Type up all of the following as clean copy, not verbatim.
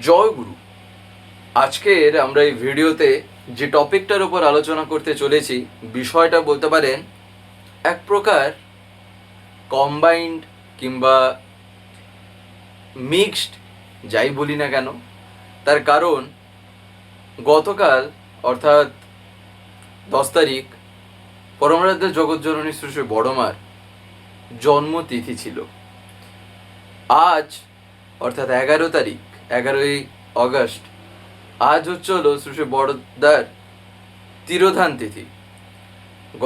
জয় গুরু। আজকের আমরা এই ভিডিওতে যে টপিকটার উপর আলোচনা করতে চলেছি, বিষয়টা বলতে পারেন এক প্রকার কম্বাইন্ড কিংবা মিক্সড, যাই বলি না কেন। তার কারণ গতকাল অর্থাৎ 10 তারিখ পরমারাধ্য জগৎজননী শ্রী শ্রী বড়মার জন্মতিথি ছিল। আজ অর্থাৎ 11 তারিখ, 11ই আগস্ট, আজ হচ্ছে হলো শ্রী শ্রী বড়দার তিরোধান তিথি।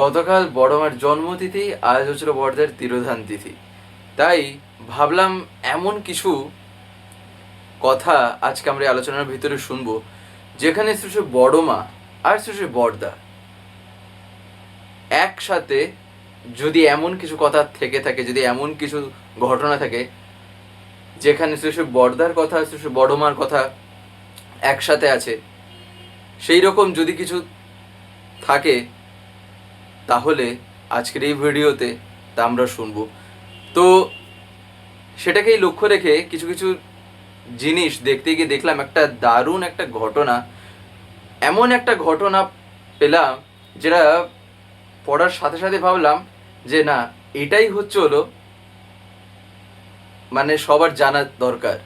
গতকাল বড়মার জন্মতিথি, আজ হচ্ছিল বড়দার তিরোধান তিথি। তাই ভাবলাম এমন কিছু কথা আজকে আমরা এই আলোচনার ভিতরে শুনবো, যেখানে শ্রী শ্রী বড়মা আর শ্রী শ্রী বড়দা একসাথে যদি এমন কিছু কথা থেকে থাকে, যদি এমন কিছু ঘটনা থাকে যেখানে শ্রী শ্রী বড়দার কথা শ্রী শ্রী বড়মার কথা একসাথে আছে, সেই রকম যদি কিছু থাকে তাহলে আজকের এই ভিডিওতে তা আমরা শুনবো। তো সেটাকেই লক্ষ্য রেখে কিছু কিছু জিনিস দেখতে গিয়ে দেখলাম একটা দারুণ একটা ঘটনা, এমন একটা ঘটনা পেলাম যেটা পড়ার সাথে সাথে ভাবলাম যে না, এটাই হচ্ছে হলো মানে সবার জানা দরকার।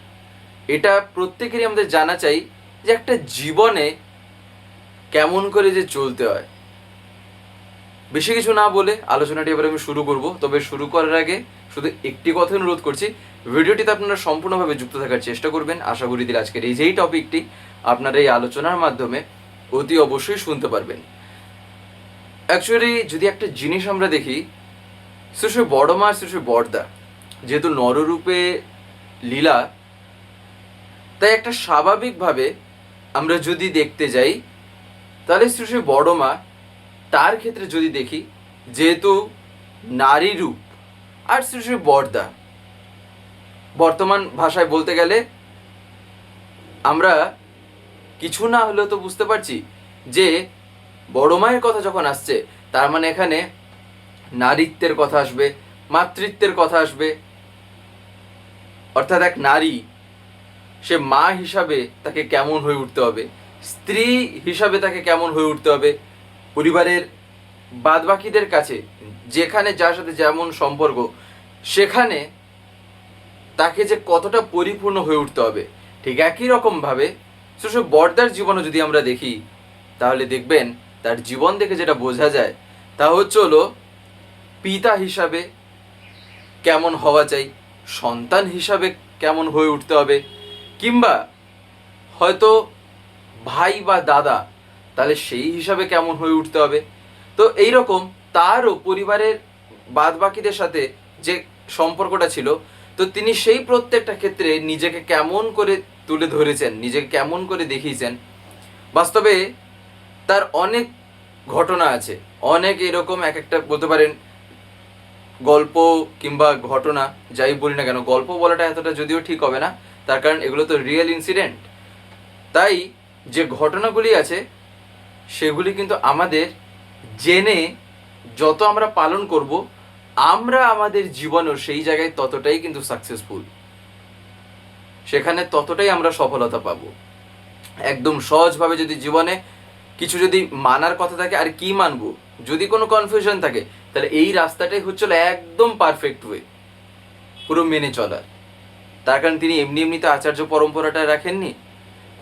এটা প্রত্যেকেরই আমাদের জানা চাই যে একটা জীবনে কেমন করে যে চলতে হয়। বেশি কিছু না বলে আলোচনাটি এবার আমি শুরু করব। তবে শুরু করার আগে শুধু একটি কথা অনুরোধ করছি, ভিডিওটিতে আপনারা সম্পূর্ণভাবে যুক্ত থাকার চেষ্টা করবেন। আশা করি দিলে আজকের এই যেই টপিকটি আপনারা এই আলোচনার মাধ্যমে অতি অবশ্যই শুনতে পারবেন। অ্যাকচুয়ালি যদি একটা জিনিস আমরা দেখি, শ্রী শ্রী বড়মা শ্রী শ্রী বড়দা যেহেতু নররূপে লীলা, তাই একটা স্বাভাবিকভাবে আমরা যদি দেখতে যাই তাহলে শ্রী শ্রী বড়মা, তার ক্ষেত্রে যদি দেখি যেহেতু নারী রূপ, আর শ্রী শ্রী বড়দা বর্তমান ভাষায় বলতে গেলে আমরা কিছু না হলেও তো বুঝতে পারছি যে বড় মায়ের কথা যখন আসছে তার মানে এখানে নারীত্বের কথা আসবে, মাতৃত্বের কথা আসবে। অর্থাৎ এক নারী, সে মা হিসাবে তাকে কেমন হয়ে উঠতে হবে, স্ত্রী হিসাবে তাকে কেমন হয়ে উঠতে হবে, পরিবারের বাদবাকিদের কাছে যেখানে যার সাথে যেমন সম্পর্ক, সেখানে তাকে যে কতটা পরিপূর্ণ হয়ে উঠতে হবে। ঠিক একই রকমভাবে শ্রী বড়দার জীবনও যদি আমরা দেখি তাহলে দেখবেন তার জীবন দেখে যেটা বোঝা যায় তা হচ্ছে হলো পিতা হিসাবে কেমন হওয়া চাই, সন্তান হিসাবে কেমন হয়ে উঠতে হবে, কিংবা হয়তো ভাই বা দাদা, তাহলে সেই হিসাবে কেমন হয়ে উঠতে হবে। তো এইরকম তারও পরিবারের বাদবাকিদের সাথে যে সম্পর্কটা ছিল, তো তিনি সেই প্রত্যেকটা ক্ষেত্রে নিজেকে কেমন করে তুলে ধরেছেন, নিজেকে কেমন করে দেখিয়েছেন। বাস্তবে তার অনেক ঘটনা আছে, অনেক এরকম এক একটা বলতে পারেন গল্প কিংবা ঘটনা, যাই বলি না কেন, গল্প বলাটা এতটা যদিও ঠিক হবে না, তার কারণ এগুলো তো রিয়েল ইনসিডেন্ট। তাই যে ঘটনাগুলি আছে সেগুলি কিন্তু আমাদের জেনে যত আমরা পালন করব, আমরা আমাদের জীবনেও সেই জায়গায় ততটাই কিন্তু সাকসেসফুল, সেখানে ততটাই আমরা সফলতা পাবো। একদম সহজভাবে যদি জীবনে কিছু যদি মানার কথা থাকে, আর কি মানবো, যদি কোনো কনফিউশন থাকে, তাহলে এই রাস্তাটাই হচ্ছিল একদম পারফেক্ট ওয়ে পুরো মেনে চলার। তার কারণ তিনি এমনি এমনিতে আচার্য পরম্পরাটা রাখেননি,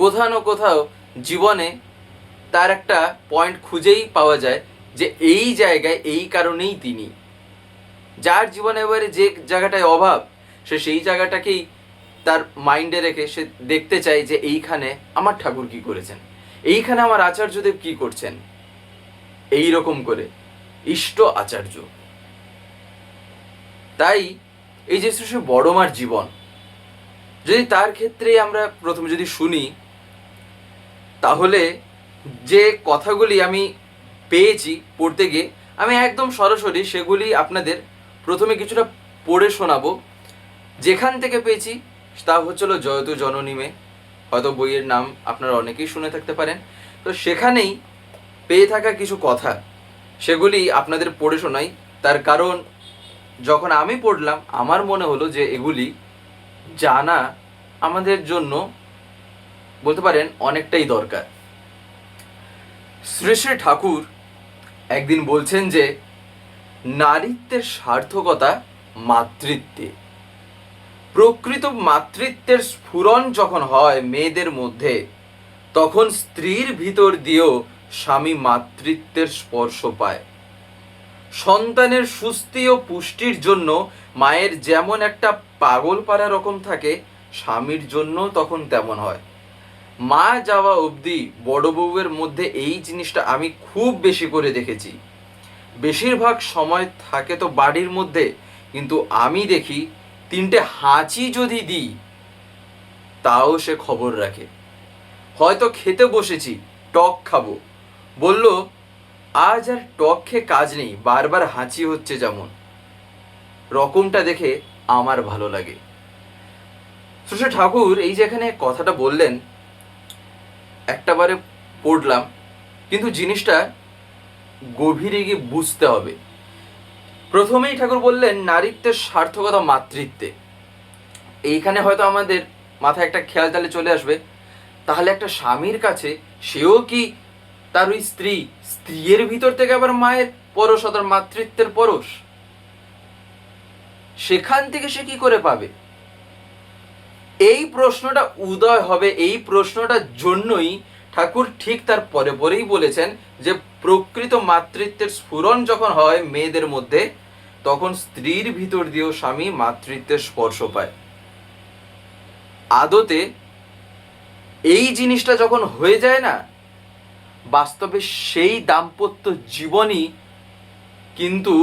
কোথাও না কোথাও জীবনে তার একটা পয়েন্ট খুঁজেই পাওয়া যায় যে এই জায়গায় এই কারণেই তিনি, যার জীবনে এবারে যে জায়গাটায় অভাব, সে সেই জায়গাটাকেই তার মাইন্ডে রেখে সে দেখতে চায় যে এইখানে আমার ঠাকুর কি করেছেন, এইখানে আমার আচার্যদেব কি করছেন, এই রকম করে ইষ্ট আচার্য। তাই এই যে শ্রী বড়মার জীবন, যদি তার ক্ষেত্রে আমরা প্রথমে যদি শুনি, তাহলে যে কথাগুলি আমি পেয়েছি পড়তে গিয়ে, আমি একদম সরাসরি সেগুলি আপনাদের প্রথমে কিছুটা পড়ে শোনাবো। যেখান থেকে পেয়েছি তা হচ্ছিল জয়তু জননী মে, হয়তো বইয়ের নাম আপনারা অনেকেই শুনে থাকতে পারেন। তো সেখানেই পেয়ে থাকা কিছু কথা সেগুলি আপনাদের পড়ে শোনাই। তার কারণ যখন আমি পড়লাম আমার মনে হলো যে এগুলি জানা আমাদের জন্য বলতে পারেন অনেকটাই দরকার। শ্রী শ্রী ঠাকুর একদিন বলছেন যে নারীত্বের সার্থকতা মাতৃত্বে। প্রকৃত মাতৃত্বের স্ফুরণ যখন হয় মেয়েদের মধ্যে, তখন স্ত্রীর ভিতর দিয়েও স্বামী মাতৃত্বের স্পর্শ পায়। সন্তানের সুস্থি ও পুষ্টির জন্য মায়ের যেমন একটা পাগল পাড়া রকম থাকে, স্বামীর জন্য তখন তেমন হয়। মা যাওয়া অবধি বড় বউয়ের মধ্যে এই জিনিসটা আমি খুব বেশি করে দেখেছি। বেশিরভাগ সময় থাকে তো বাড়ির মধ্যে, কিন্তু আমি দেখি 3টে হাঁচি যদি দিই তাও সে খবর রাখে। হয়তো খেতে বসেছি, টক খাবো, বলল আজ আর টক খেয়ে কাজ নেই, বারবার হাঁচি হচ্ছে, যেমন রকমটা দেখে আমার ভালো লাগে। শ্রী ঠাকুর এই যে এখানে কথাটা বললেন, একটাবারে পড়লাম, কিন্তু জিনিসটা গভীরে গিয়ে বুঝতে হবে। প্রথমেই ঠাকুর বললেন নারীত্বের সার্থকতা মাতৃত্বে। এইখানে হয়তো আমাদের মাথায় একটা খেয়াল তাহলে চলে আসবে, তাহলে একটা স্বামীর কাছে সেও কি তার ওই স্ত্রীর ভিতর থেকে আবার মায়ের পরশ, তার মাতৃত্বের পরশ, সেখান থেকে সে কি করে পাবে? এই প্রশ্নটা উদয় হবে। এই প্রশ্নটার জন্যই ঠাকুর ঠিক তার পরে পরেই বলেছেন যে প্রকৃত মাতৃত্বের স্ফুরণ যখন হয় মেয়েদের মধ্যে, তখন স্ত্রীর ভিতর দিয়েও স্বামী মাতৃত্বের স্পর্শ পায়। আদতে এই জিনিসটা যখন হয়ে যায় না, বাস্তবে সেই দাম্পত্য জীবনই কিন্তু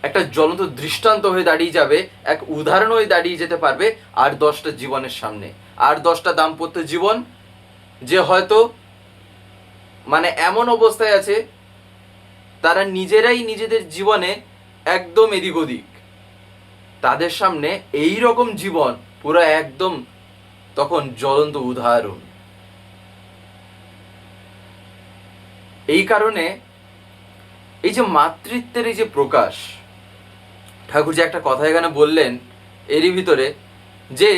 একটা জ্বলন্ত দৃষ্টান্ত হয়ে দাঁড়িয়ে যাবে, এক উদাহরণ হয়ে দাঁড়িয়ে যেতে পারবে আর 10টা জীবনের সামনে। আর 10টা দাম্পত্য জীবন যে হয়তো মানে এমন অবস্থায় আছে তারা নিজেরাই নিজেদের জীবনে একদম এদিক ওদিক, তাদের সামনে এই রকম জীবন পুরো একদম তখন জ্বলন্ত উদাহরণ। এই কারণে এই যে মাতৃত্বের এই যে প্রকাশ, ঠাকুর যে একটা কথা এখানে বললেন এরই ভিতরে, যে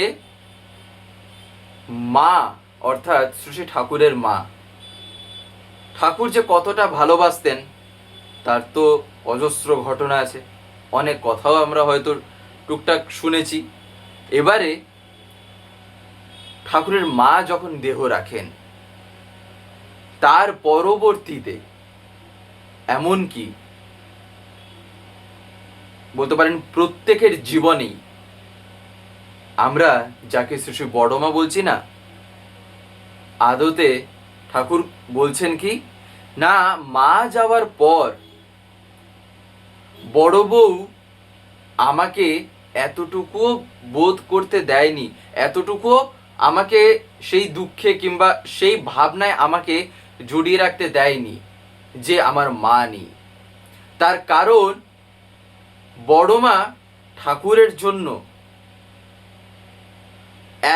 মা অর্থাৎ শ্রী ঠাকুরের মা, ঠাকুর যে কতটা ভালোবাসতেন তার তো অজস্র ঘটনা আছে, অনেক কথাও আমরা হয়তো টুকটাক শুনেছি। এবারে ঠাকুরের মা যখন দেহ রাখেন, তার পরবর্তীতে এমনকি বলতে পারেন প্রত্যেকের জীবনেই আমরা যাকে শ্রী বড় মা বলছি না, আদতে ঠাকুর বলছেন কি না, মা যাওয়ার পর বড় বউ আমাকে এতটুকুও বোধ করতে দেয়নি, এতটুকুও আমাকে সেই দুঃখে কিংবা সেই ভাবনায় আমাকে জড়িয়ে রাখতে দেয়নি যে আমার মা নেই। তার কারণ বড় মা ঠাকুরের জন্য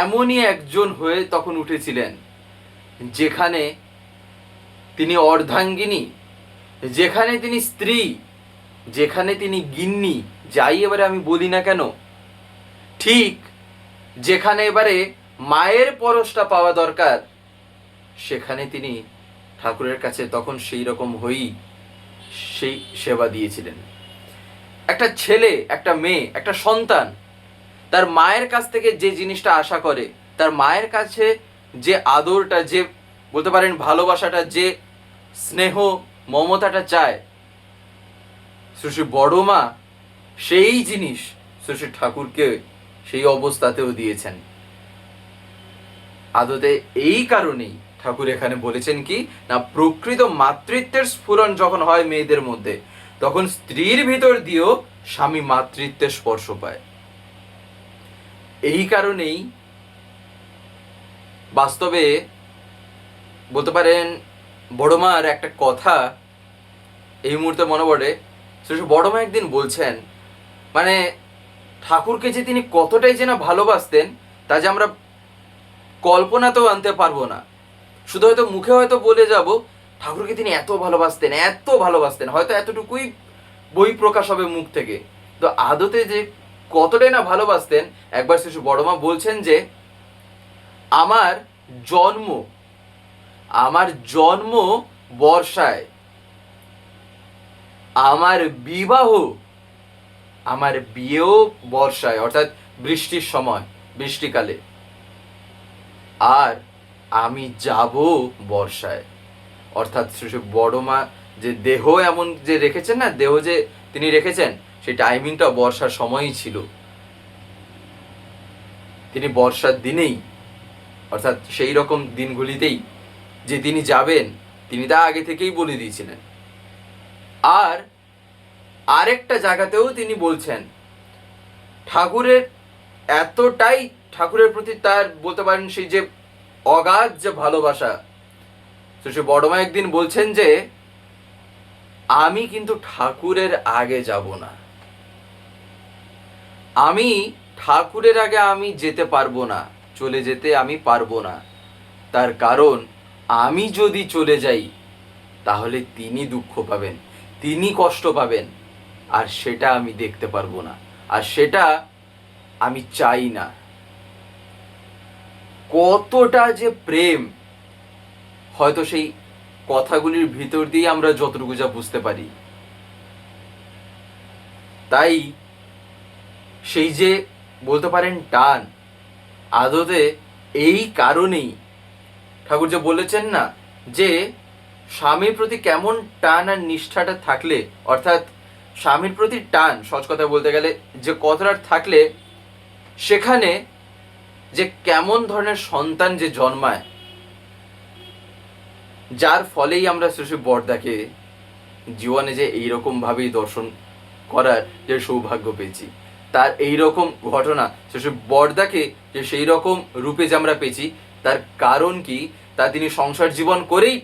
এমনই একজন হয়ে তখন উঠেছিলেন, যেখানে তিনি অর্ধাঙ্গিনী, যেখানে তিনি স্ত্রী, যেখানে তিনি গিন্নি, যাই এবারে আমি বলি না কেন, ঠিক যেখানে এবারে মায়ের পরশটা পাওয়া দরকার, সেখানে তিনি ঠাকুরের কাছে তখন সেই রকম হয়েই সেই সেবা দিয়েছিলেন। একটা ছেলে, একটা মেয়ে, একটা সন্তান তার মায়ের কাছ থেকে যে জিনিসটা আশা করে, তার মায়ের কাছে যে আদরটা, যে বলতে পারেন ভালোবাসাটা, যে স্নেহ মমতাটা চায়, শ্রী বড় মা সেই জিনিস শ্রী ঠাকুরকে সেই অবস্থাতেও দিয়েছেন। আদতে এই কারণেই ঠাকুর এখানে বলেছেন কি না, প্রকৃত মাতৃত্বের স্ফুরণ যখন হয় মেয়েদের মধ্যে, তখন স্ত্রীর ভিতর দিয়েও স্বামী মাতৃত্বের স্পর্শ পায়। এই কারণেই বাস্তবে বলতে পারেন বড় মার একটা কথা এই মুহূর্তে মনে পড়ে। বড় মা একদিন বলছেন, মানে ঠাকুরকে যে তিনি কতটাই যেন ভালোবাসতেন তা যে আমরা কল্পনাতেও আনতে পারবো না। শুধু হয়তো মুখে হয়তো বলে যাব ঠাকুরকে তিনি এত ভালোবাসতেন, এত ভালোবাসতেন, হয়তো এতটুকুই বই প্রকাশ হবে মুখ থেকে, তো আদতে যে কতটাই না ভালোবাসতেন। একবার শ্রী বড় মা বলছেন যে আমার জন্ম আমার জন্ম বর্ষায়, আমার বিবাহ, আমার বিয়েও বর্ষায়, অর্থাৎ বৃষ্টির সময়, বৃষ্টিকালে, আর আমি যাব বর্ষায়। অর্থাৎ বড় মা যে দেহ এমন যে রেখেছেন না, দেহ যে তিনি রেখেছেন, সেই টাইমিংটা বর্ষার সময়ই ছিল। তিনি বর্ষার দিনেই, অর্থাৎ সেই রকম দিনগুলিতেই যে তিনি যাবেন, তিনি তা আগে থেকেই বলে দিয়েছিলেন। আর আরেকটা জায়গাতেও তিনি বলছেন, ঠাকুরের এতটাই ঠাকুরের প্রতি তার বলতে পারেন সেই যে অগাধ যে ভালোবাসা, তো সে বড়মা একদিন বলছেন যে আমি কিন্তু ঠাকুরের আগে যাব না, আমি ঠাকুরের আগে আমি যেতে পারবো না, চলে যেতে আমি পারবো না। তার কারণ আমি যদি চলে যাই তাহলে তিনি দুঃখ পাবেন, তিনি কষ্ট পাবেন, আর সেটা আমি দেখতে পারবো না, আর সেটা আমি চাই না। কতটা যে প্রেম, হয়তো সেই কথাগুলির ভিতর দিয়ে আমরা যতটুকু যা বুঝতে পারি। তাই সেই যে বলতে পারেন টান, আদতে এই কারণেই ঠাকুর যে বলেছেন না যে স্বামীর প্রতি কেমন টান আর নিষ্ঠাটা থাকলে, অর্থাৎ স্বামীর প্রতি টান, সহজ কথা বলতে গেলে যে কতটা থাকলে সেখানে যে কেমন ধরনের সন্তান যে জন্মায়, যার ফলেই আমরা শ্রী বড়দাকে জীবনে যে এইরকম ভাবেই দর্শন করার যে সৌভাগ্য পেয়েছি। তার এইরকম ঘটনা শ্রী বড়দাকে যে সেই রকম রূপে যে আমরা পেয়েছি, তার কারণ কি, তা তিনি সংসার জীবন করেই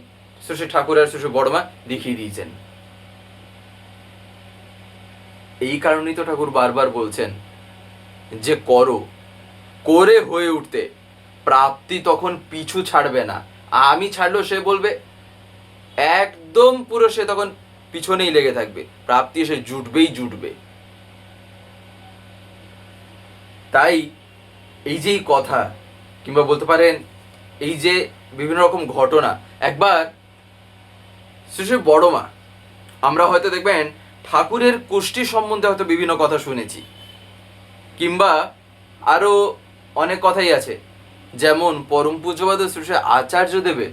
শ্রী ঠাকুর আর শ্রী বড়মা দেখিয়ে দিয়েছেন। এই কারণেই তো ঠাকুর বারবার বলছেন যে করো, করে হয়ে উঠতে প্রাপ্তি তখন পিছু ছাড়বে না। আমি ছাড়লেও সে বলবে একদম পুরো, সে তখন পিছনেই লেগে থাকবে, প্রাপ্তি সে জুটবে। তাই এই যে কথা, কিংবা বলতে পারেন এই যে বিভিন্ন রকম ঘটনা, একবার শ্রী বড়মা, আমরা হয়তো দেখবেন ঠাকুরের কোষ্ঠী সম্বন্ধে হয়তো বিভিন্ন কথা শুনেছি, কিংবা আরো অনেক কথাই আছে, যেমন পরম পূজ্যপাদ শ্রী আচার্যদেবের,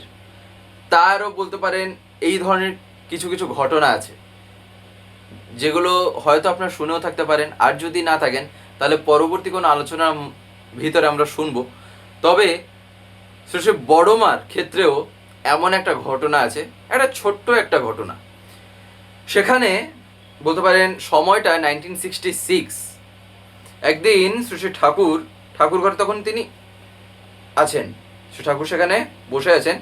তারও বলতে পারেন এই ধরনের কিছু কিছু ঘটনা আছে, যেগুলো হয়তো আপনারা শুনেও থাকতে পারেন, আর যদি না থাকেন তাহলে পরবর্তী কোনো আলোচনার ভিতরে আমরা শুনবো। তবে শ্রী বড়মার ক্ষেত্রেও এমন একটা ঘটনা আছে, একটা ছোট্ট একটা ঘটনা। সেখানে বলতে পারেন সময়টা 1966। একদিন শ্রী ঠাকুর ঘরে তখন তিনি আছেন, শ্রী ঠাকুর সেখানে বসে আছেন।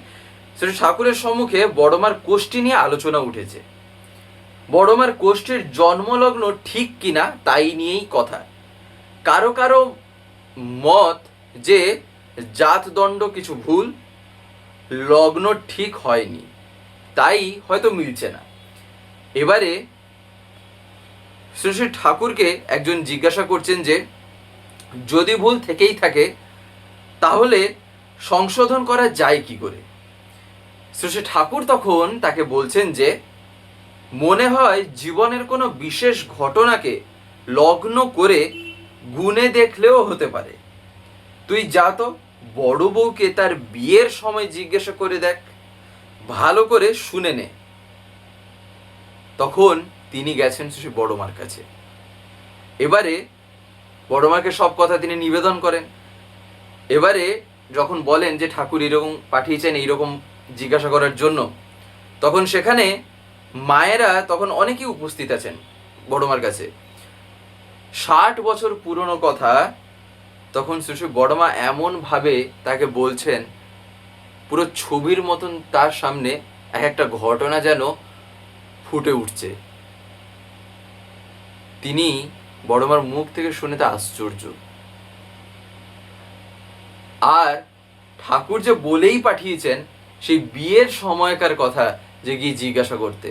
শ্রী ঠাকুরের সম্মুখে বড়মার কোষ্ঠী নিয়ে আলোচনা উঠেছে। বড়মার কোষ্ঠীর জন্মলগ্ন ঠিক কিনা তাই নিয়েই কথা। কারো কারো মত যে জাতদণ্ড কিছু ভুল, লগ্ন ঠিক হয়নি, তাই হয়তো মিলছে না। এবারে শ্রী শ্রী ঠাকুরকে একজন জিজ্ঞাসা করছেন যে যদি ভুল থেকেই থাকে তাহলে সংশোধন করা যায় কি করে। শ্রী শ্রী ঠাকুর তখন তাকে বলছেন যে মনে হয় জীবনের কোনো বিশেষ ঘটনাকে লগ্ন করে গুণে দেখলেও হতে পারে। তুই যা তো বড় বউকে তার বিয়ের সময় জিজ্ঞাসা করে দেখ, ভালো করে শুনে নে। তখন তিনি গেছেন শ্রী বড়মার কাছে। এবারে বড়মাকে সব কথা তিনি নিবেদন করেন। এবারে যখন বলেন যে ঠাকুর এরকম পাঠিয়েছেন এইরকম জিজ্ঞাসা করার জন্য, তখন সেখানে মায়েরা তখন অনেকেই উপস্থিত আছেন বড়মার কাছে। 60 বছর পুরনো কথা তখন শ্রী বড়মা এমনভাবে তাকে বলছেন, পুরো ছবির মতন তার সামনে এক একটা ঘটনা যেন ফুটে উঠছে। তিনি বড়মার মুখ থেকে শুনে তা আশ্চর্য। আর ঠাকুর যে বলেই পাঠিয়েছেন সেই বিয়ের সময়কার কথা যে গিয়ে জিজ্ঞাসা করতে।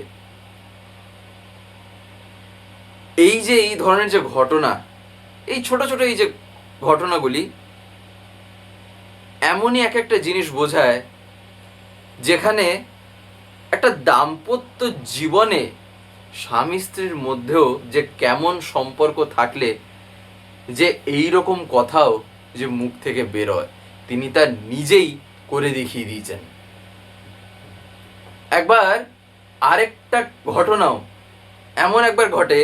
এই যে এই ধরনের যে ঘটনা, এই ছোট ছোট এই যে ঘটনাগুলি এমনই এক একটা জিনিস বোঝায় যেখানে একটা দাম্পত্য জীবনে স্বামী স্ত্রীর মধ্যেও যে কেমন সম্পর্ক থাকলে যে এই রকম কথাও যে মুখ থেকে বেরোয়, তিনি তা নিজেই করে দেখিয়ে দিয়েছেন। একবার আরেকটা ঘটনাও এমন একবার ঘটে,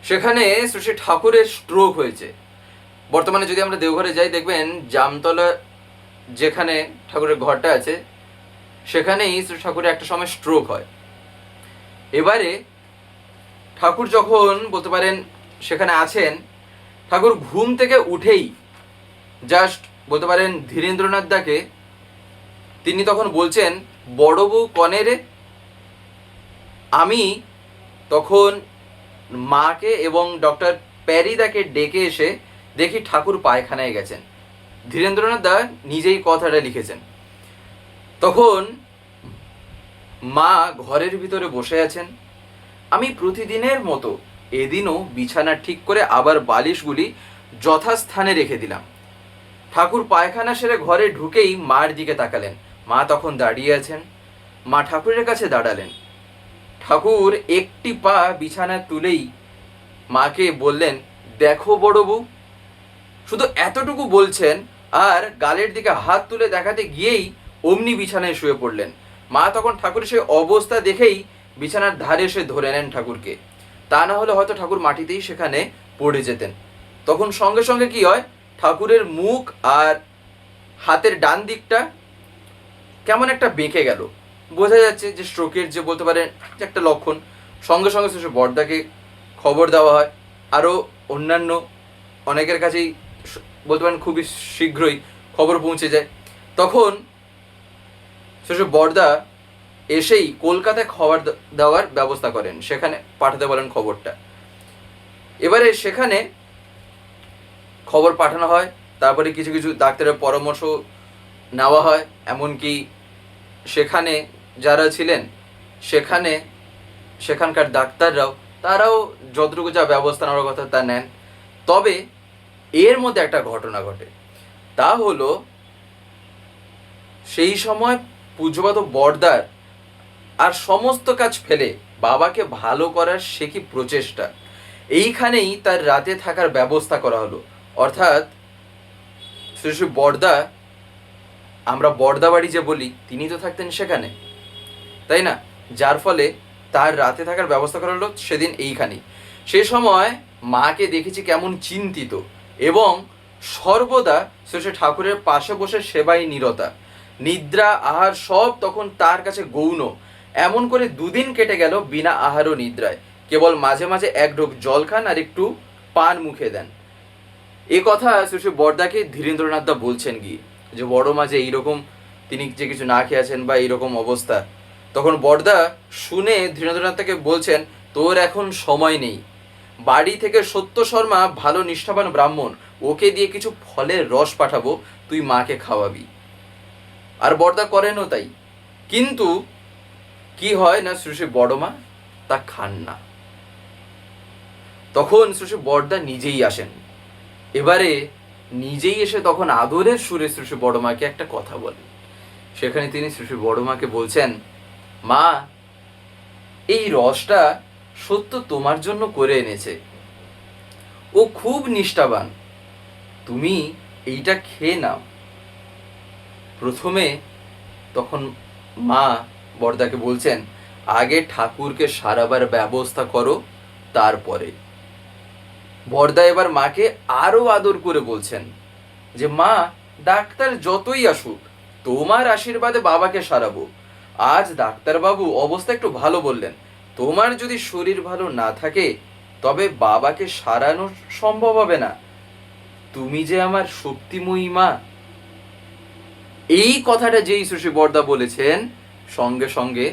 সেখানে শ্রী ঠাকুরের স্ট্রোক হয়েছে। বর্তমানে যদি আমরা দেওঘরে যাই, দেখবেন জামতলা যেখানে ঠাকুরের ঘরটা আছে, সেখানেই শ্রী ঠাকুরের একটা সময় স্ট্রোক হয়। এবারে ঠাকুর যখন বলতে পারেন সেখানে আছেন, ঠাকুর ঘুম থেকে উঠেই জাস্ট বলতে পারেন ধীরেন্দ্রনাথ দাকে তিনি তখন বলছেন, বড় বউ কনে রে? আমি তখন মাকে এবং ডক্টর প্যারিদাকে ডেকে এসে দেখি ঠাকুর পায়খানায় গেছেন। ধীরেন্দ্রনাথ দা নিজেই কথাটা লিখেছেন। তখন মা ঘরের ভিতরে বসে আছেন। আমি প্রতিদিনের মতো এদিনও বিছানা ঠিক করে আবার বালিশগুলি যথাস্থানে রেখে দিলাম। ঠাকুর পায়খানা সেরে ঘরে ঢুকেই মার দিকে তাকালেন। মা তখন দাঁড়িয়ে আছেন। মা ঠাকুরের কাছে দাঁড়ালেন। ঠাকুর একটি পা বিছানায় তুলেই মাকে বললেন, দেখো বড় বউ। শুধু এতটুকু বলছেন, আর গালের দিকে হাত তুলে দেখাতে গিয়েই অমনি বিছানায় শুয়ে পড়লেন। মা তখন ঠাকুরের সেই অবস্থা দেখেই বিছানার ধারে এসে ধরে নেন ঠাকুরকে। তা না হলে হয়তো ঠাকুর মাটিতেই সেখানে পড়ে যেতেন। তখন সঙ্গে সঙ্গে কি হয়, ঠাকুরের মুখ আর হাতের ডান দিকটা কেমন একটা বেঁকে গেল। বোঝা যাচ্ছে যে স্ট্রোকের যে বলতে পারেন যে একটা লক্ষণ। সঙ্গে সঙ্গে সে বড়দাকে খবর দেওয়া হয়। আরও অন্যান্য অনেকের কাছেই বলতে পারেন খুবই শীঘ্রই খবর পৌঁছে যায়। তখন সেসব বড়দা এসেই কলকাতায় খবর দেওয়ার ব্যবস্থা করেন, সেখানে পাঠাতে বলেন খবরটা। এবারে সেখানে খবর পাঠানো হয়, তারপরে কিছু কিছু ডাক্তারের পরামর্শ নেওয়া হয়। এমনকি সেখানে যারা ছিলেন সেখানকার ডাক্তাররাও তারাও যতটুকু যা ব্যবস্থা নেওয়ার কথা তা নেন। তবে এর মধ্যে একটা ঘটনা ঘটে, তা হলো সেই সময় পূজ্যপাত বড়দার আর সমস্ত কাজ ফেলে বাবাকে ভালো করার সে কি প্রচেষ্টা, এইখানেই তার রাতে থাকার ব্যবস্থা করা হলো। অর্থাৎ শ্রী বড়দা, আমরা বড়দা বাড়ি যে বলি, তিনি তো থাকতেন সেখানে, তাই না? যার ফলে তার রাতে থাকার ব্যবস্থা করা হলো সেদিন এইখানেই। সে সময় মাকে দেখেছি কেমন চিন্তিত এবং সর্বদা শ্রী ঠাকুরের পাশে বসে সেবায় নিরতা। নিদ্রা আহার সব তখন তার কাছে গৌণ। এমন করে 2 দিন কেটে গেল বিনা আহার ও নিদ্রায়। কেবল মাঝে মাঝে এক ঢোক জল খান আর একটু পান মুখে দেন। এ কথা শ্রী বড়দাকে ধীরেন্দ্রনাথ দা বলছেন গিয়ে, যে বড় মাঝে এইরকম তিনি যে কিছু না খেয়ে আছেন বা এইরকম অবস্থা। তখন বড়দা শুনে ধীরেন্দ্রনাথকে বলছেন, তোর এখন সময় নেই। বাড়ি থেকে সত্য শর্মা ভালো নিষ্ঠাবান ব্রাহ্মণ, ওকে দিয়ে কিছু ফলের রস পাঠাবো, তুই মাকে খাওয়াবি। আর বড়দা করেনও তাই। কিন্তু কি হয় না, শ্রী বড় মা তা খান না। তখন শ্রী বড়দা নিজেই আসেন। এবারে নিজেই এসে তখন আদরের সুরে শ্রী বড় মাকে একটা কথা বলেন। সেখানে তিনি শ্রী বড় মাকে বলছেন, মা এই রসটা সত্য তোমার জন্য করে এনেছে, ও খুব নিষ্ঠাবান, তুমি এইটা খেয়ে নাও। প্রথমে তখন মা বড়দাকে বলছেন, আগে ঠাকুরকে সারাবার ব্যবস্থা করো, তারপরে। বড়দা এবার মাকে আরো আদর করে বলছেন যে, মা ডাক্তার যতই আসুক, তোমার আশীর্বাদে বাবাকে সারাবো। আজ ডাক্তারবাবু অবস্থা একটু ভালো বললেন, তোমার যদি শরীর ভালো না থাকে তবে বাবাকে সারানো সম্ভব হবে না। তুমি যে আমার শক্তিময়ী মা। এই কথাটা যেই শ্রী বড়দা বলেছেন, সঙ্গে সঙ্গে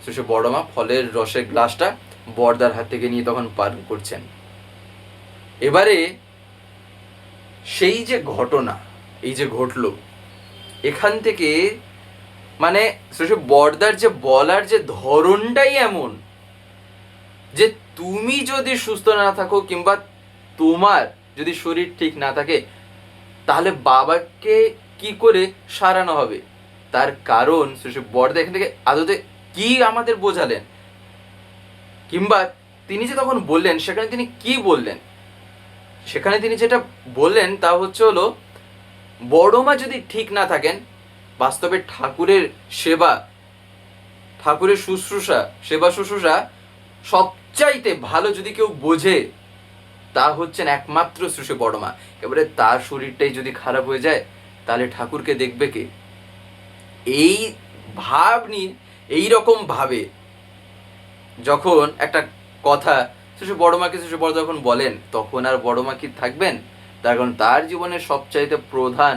শ্রী বড় মা ফলের রসের গ্লাসটা বড়দার হাত থেকে নিয়ে তখন পান করছেন। এবারে সেই যে ঘটনা এই যে ঘটলো, এখান থেকে মানে শ্রী বড়দার যে বলার যে ধরনটাই এমন যে তুমি যদি সুস্থ না থাকো কিংবা তোমার যদি শরীর ঠিক না থাকে, তাহলে বাবাকে কি করে সারানো হবে? তার কারণ শ্রী বড়দা এখান থেকে আদতে কি আমাদের বোঝালেন, কিংবা তিনি যে তখন বললেন সেখানে তিনি কি বললেন, সেখানে তিনি যেটা বললেন তা হলো বড়মা যদি ঠিক না থাকেন, বাস্তবে ঠাকুরের সেবা, ঠাকুরের শুশ্রূষা, সেবা শুশ্রূষা সবচাইতে ভালো যদি কেউ বোঝে তা হচ্ছেন একমাত্র শ্রী বড়মা। এবারে তার শরীরটাই যদি খারাপ হয়ে যায় তাহলে ঠাকুরকে দেখবে কে? এই ভাব নিয়ে এইরকম ভাবে যখন একটা কথা শ্রী বড়মাকে শ্রী বড় যখন বলেন, তখন আর বড়মা কি থাকবেন? তার কারণ তার জীবনের সবচাইতে প্রধান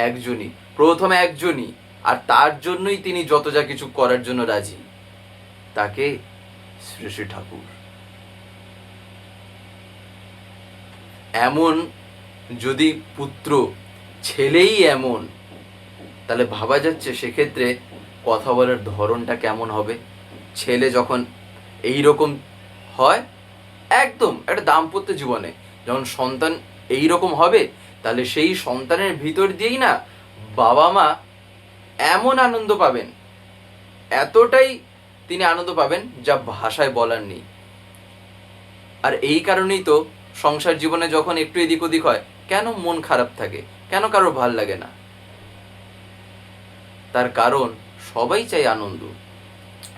একজনই, প্রথম একজনই, আর তার জন্যই তিনি যত যা কিছু করার জন্য রাজি, তাকে শ্রী শ্রী ঠাকুর। এমন যদি পুত্র, ছেলেই এমন, তাহলে ভাবা যাচ্ছে সেক্ষেত্রে কথা বলার ধরনটা কেমন হবে। ছেলে যখন এই রকম হয়, একদম একটা দাম্পত্য জীবনে যখন সন্তান এই রকম হবে, তাহলে সেই সন্তানের ভিতর দিয়েই না বাবা মা এমন আনন্দ পাবেন, এতটাই তিনি আনন্দ পাবেন যা ভাষায় বলার নেই। আর এই কারণেই তো সংসার জীবনে যখন একটু এদিক ওদিক হয়, কেন মন খারাপ থাকে, কেন কারোর ভাল লাগে না? তার কারণ সবাই চাই আনন্দ,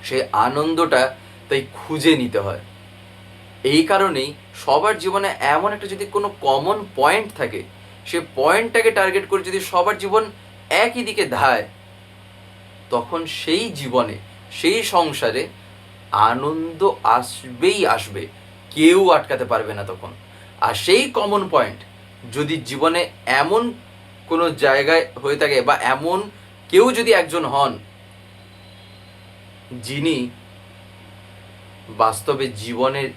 সেই আনন্দটা তাই খুঁজে নিতে হয়। এই কারণেই সবার জীবনে এমন একটা যদি কোনো কমন পয়েন্ট থাকে, সে পয়েন্টটাকে টার্গেট করে যদি সবার জীবন একই দিকে ধায়, তখন সেই জীবনে, সেই সংসারে আনন্দ আসবেই আসবে, কেউ আটকাতে পারবে না তখন। আর সেই কমন পয়েন্ট যদি জীবনে এমন কোনো জায়গায় হয়ে থাকে, বা এমন কেউ যদি একজন হন যিনি বাস্তবে জীবনের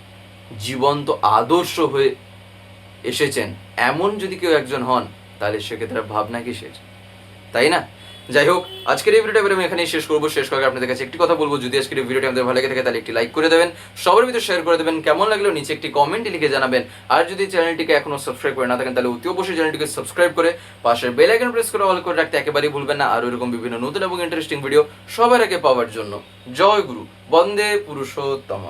জীবন্ত আদর্শ হয়ে এসেছেন, এমন যদি কেউ একজন হন, তাহলে সেক্ষেত্রে ভাবনা কিসের, তাই না? যাই হোক, আজকের এই ভিডিওটা আমি এখানেই শেষ করবো। শেষ করার আপনাদের কাছে একটি কথা বলবো, যদি আজকের এই ভিডিওটি আমাদের ভালো লেগে থাকে তাহলে একটি লাইক করে দেবেন, সবার ভিতরে শেয়ার করে দেবেন, কেমন লাগলো নিচে একটি কমেন্ট লিখে জানাবেন। আর যদি চ্যানেলটিকে এখনো সাবস্ক্রাইব করে না থাকেন তাহলে অতি অবশ্যই চ্যানেলটিকে সাবস্ক্রাইব করে পাশের বেল আইকন প্রেস করে অল করে রাখতে একেবারেই ভুলবেন না, আর এরকম বিভিন্ন নতুন এবং ইন্টারেস্টিং ভিডিও সবার আগে পাওয়ার জন্য। জয় গুরু, বন্দে পুরুষোত্তম।